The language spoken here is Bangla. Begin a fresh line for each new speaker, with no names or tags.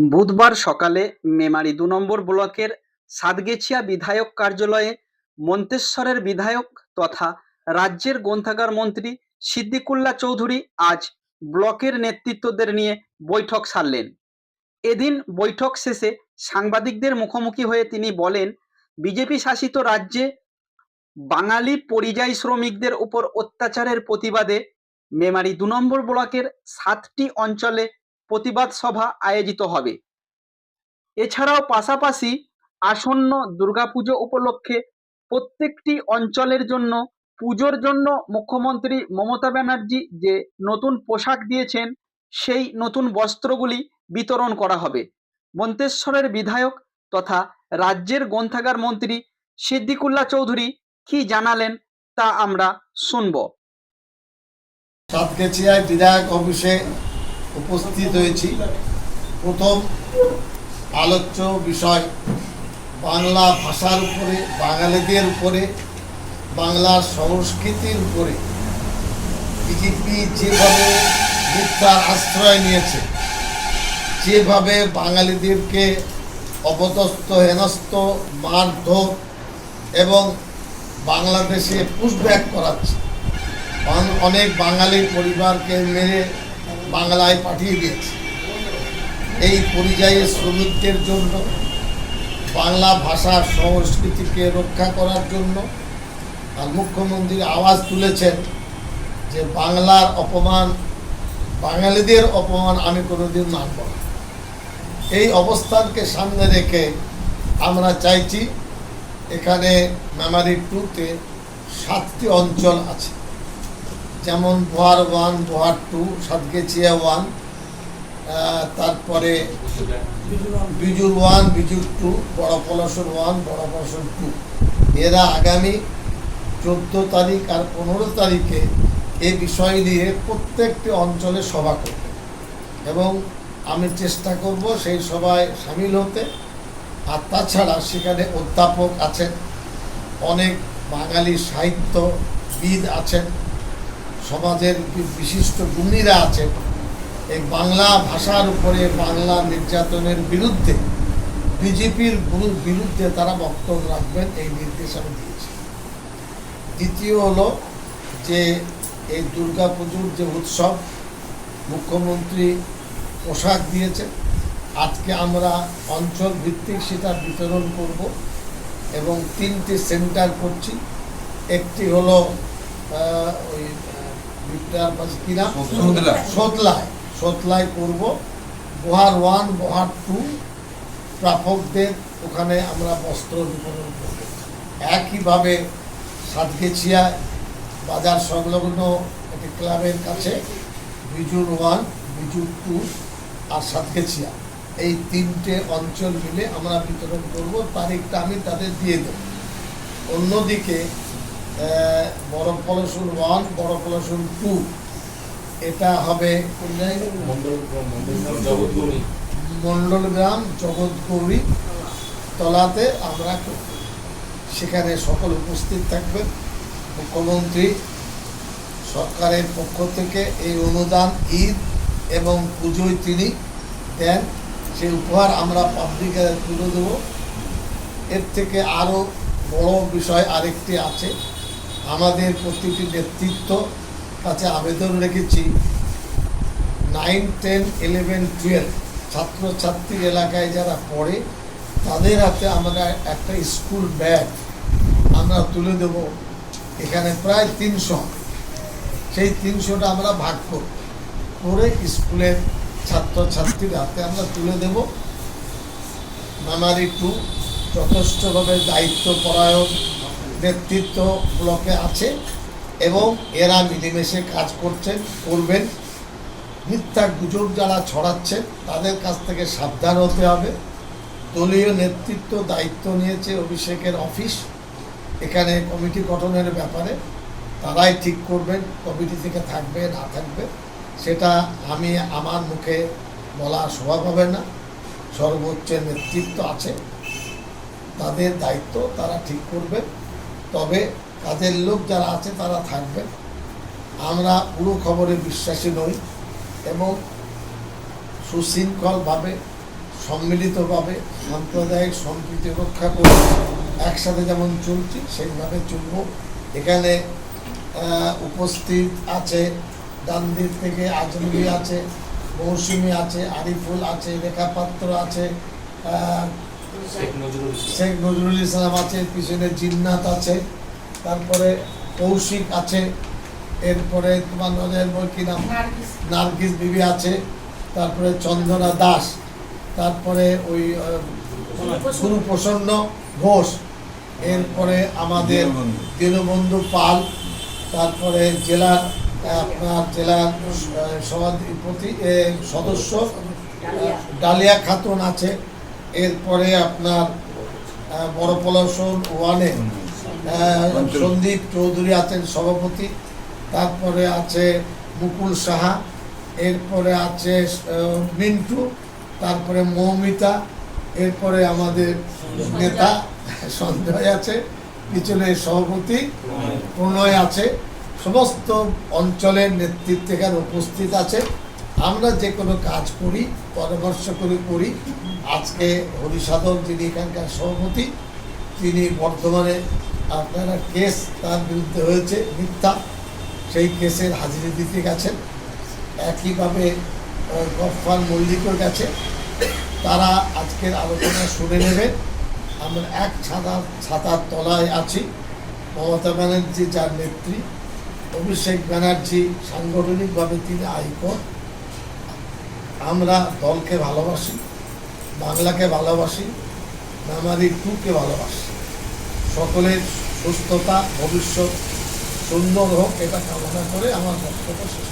বুধবার সকালে মেমারি ২ নম্বর ব্লকের সাতগেছিয়া বিধায়ক কার্যালয়ে মন্তেশ্বরের বিধায়ক তথা রাজ্যের গ্রন্থাগার মন্ত্রী সিদ্দিকুল্লাহ চৌধুরী আজ ব্লকের নেতৃত্বদের নিয়ে বৈঠক সারলেন। এদিন বৈঠক শেষে সাংবাদিকদের মুখোমুখি হয়ে তিনি বলেন, বিজেপি শাসিত রাজ্যে বাঙালি পরিযায়ী শ্রমিকদের উপর অত্যাচারের প্রতিবাদে মেমারি ২ নম্বর ব্লকের ৭টি অঞ্চলে প্রতিবাদ সভা আয়োজিত হবে। এছাড়াও পাশাপাশি আসন্ন দুর্গাপুজো উপলক্ষে প্রত্যেকটি অঞ্চলের জন্য পুজোর জন্য মুখ্যমন্ত্রী মমতা ব্যানার্জি যে নতুন পোশাক দিয়েছেন সেই নতুন বস্ত্রগুলি বিতরণ করা হবে। মন্তেশ্বরের বিধায়ক তথা রাজ্যের গ্রন্থাগার মন্ত্রী সিদ্দিকুল্লাহ চৌধুরী কি জানালেন তা আমরা শুনব।
সাতগেছিয়ায় বিধায়ক অফিসে উপস্থিত হয়েছি। প্রথম আলোচ্য বিষয় বাংলা ভাষার উপরে, বাঙালিদের উপরে, বাংলার সংস্কৃতির উপরে বিজেপি যেভাবে মিথ্যার আশ্রয় নিয়েছে, যেভাবে বাঙালিদেরকে অপদস্থ, হেনস্থ, মারধর এবং বাংলাদেশে পুশব্যাক করাচ্ছে। অনেক বাঙালি পরিবারকে মেরে বাংলায় পাঠিয়ে দিয়েছে। এই পরিযায়ী শ্রমিকদের জন্য, বাংলা ভাষার সংস্কৃতিকে রক্ষা করার জন্য আর মুখ্যমন্ত্রী আওয়াজ তুলেছেন যে বাংলার অপমান, বাঙালিদের অপমান আমি কোনোদিন মানব না। এই অবস্থানকে সামনে রেখে আমরা চাইছি, এখানে মেমারি 2-তে 7টি অঞ্চল আছে, যেমন বোহার 1, বোহার 2, সাতগেছিয়া 1, তারপরে বিজুর 1, বিজুর 2, বড় পলাশন 1, বড় পলাশন 2। এরা আগামী 14 তারিখ আর 15 তারিখে এই বিষয় নিয়ে প্রত্যেকটি অঞ্চলে সভা করবে এবং আমি চেষ্টা করব সেই সভায় সামিল হতে। আর তাছাড়া সেখানে অধ্যাপক আছেন, অনেক বাঙালি সাহিত্যবিদ আছেন, সমাজের বিশিষ্ট গুণীরা আছেন। এই বাংলা ভাষার উপরে, বাংলা নির্যাতনের বিরুদ্ধে, বিজেপির বিরুদ্ধে তারা বক্তব্য রাখবেন, এই নির্দেশ আমি দিয়েছি। দ্বিতীয় হলো যে এই দুর্গাপুজোর যে উৎসব, মুখ্যমন্ত্রী পোশাক দিয়েছে, আজকে আমরা অঞ্চল ভিত্তিক সেটা বিতরণ করব এবং 3টি সেন্টার করছি। একটি হলো ওই সোতলায় করব, বোহার 1, বোহার 2 প্রাপকদের ওখানে আমরা বস্ত্র বিতরণ করব। একইভাবে সাতগেছিয়া বাজার সংলগ্ন একটি ক্লাবের কাছে বিজুর 1, বিজুর 2 আর সাতগেছিয়া, এই 3টে অঞ্চল মিলে আমরা বিতরণ করব। তারিখটা আমি তাদের দিয়ে দেব। অন্যদিকে বড় পলাশন 1, বড় পলাশন 2 এটা হবে মন্ডলগ্রাম জগৎগৌরী তলাতে আমরা করব। সেখানে সকল উপস্থিত থাকবেন। মুখ্যমন্ত্রী সরকারের পক্ষ থেকে এই অনুদান ঈদ এবং পুজোয় তিনি দেন, সেই উপহার আমরা পাবলিকে তুলে দেব। এর থেকে আরও বড় বিষয় আরেকটি আছে, আমাদের প্রতিটি নেতৃত্ব কাছে আবেদন রেখেছি 9, 10, 11, 12 ছাত্রছাত্রীর এলাকায় যারা পড়ে তাদের হাতে আমরা একটা স্কুল ব্যাগ আমরা তুলে দেব। এখানে প্রায় 300, সেই 300টা আমরা ভাগ করে স্কুলের ছাত্রছাত্রীর হাতে আমরা তুলে দেব। মেমারি 2 যথেষ্টভাবে দায়িত্বপরায়ণ নেতৃত্ব ব্লকে আছে এবং এরা মিলেমিশে কাজ করবেন। মিথ্যা গুজব যারা ছড়াচ্ছেন তাদের কাছ থেকে সাবধান হতে হবে। দলীয় নেতৃত্ব দায়িত্ব নিয়েছে, অভিষেকের অফিস, এখানে কমিটি গঠনের ব্যাপারে তারাই ঠিক করবেন, কমিটি থেকে থাকবে না থাকবে সেটা আমি আমার মুখে বলা স্বভাব হবে না। সর্বোচ্চ নেতৃত্ব আছে, তাদের দায়িত্ব তারা ঠিক করবে। তবে কাজের লোক যারা আছে তারা থাকবেন। আমরা পুরো খবরে বিশ্বাসী নই এবং সুশৃঙ্খলভাবে সম্মিলিতভাবে সাম্প্রদায়িক সম্প্রীতি রক্ষা করে একসাথে যেমন চলছি সেইভাবে চলব। এখানে উপস্থিত আছে ডান দিক থেকে আজমলি আছে, মৌসুমি আছে, আরিফুল আছে, রেখা পাত্র আছে, শেখ নজরুল ইসলাম আছে, পিছনে জিন্নাত আছে, তারপরে কৌশিক আছে, এরপরে তোমার কি নাম নার্গিস বিবি আছে, তারপরে চন্দনা দাস, তারপরে ওই গুরু প্রসন্ন ঘোষ, এরপরে আমাদের দীনবন্ধু পাল, তারপরে জেলার আপনার জেলার সভাপতি সদস্য ডালিয়া খাতুন আছে, এরপরে আপনার বড় পলাশন ওয়ানে সন্দীপ চৌধুরী আছেন সভাপতি, তারপরে আছে মুকুল সাহা, এরপরে আছে মিন্টু, তারপরে মৌমিতা, এরপরে আমাদের নেতা সঞ্জয় আছে, পিছনে সভাপতি প্রণয় আছে, সমস্ত অঞ্চলের নেতৃত্বের উপস্থিত আছে। আমরা যে কোনো কাজ করি পরামর্শ করে করি। আজকে হরিসাধক যিনি এখানকার সভাপতি, তিনি বর্তমানে আপনারা কেস তার বিরুদ্ধে হয়েছে মিথ্যা, সেই কেসের হাজিরি দিতে গেছেন। একইভাবে গফফার মল্লিকের কাছে তারা আজকের আলোচনা শুনে নেবে। আমরা এক ছাতার তলায় আছি। মমতা ব্যানার্জি যার নেত্রী, অভিষেক ব্যানার্জি সাংগঠনিকভাবে তিনি আইকন। আমরা দলকে ভালোবাসি, বাংলাকে ভালোবাসি, মেমারি 2কে ভালোবাসি। সকলের সুস্থতা, ভবিষ্যৎ সুন্দর হোক এটা কামনা করে আমার বক্তব্য শেষ।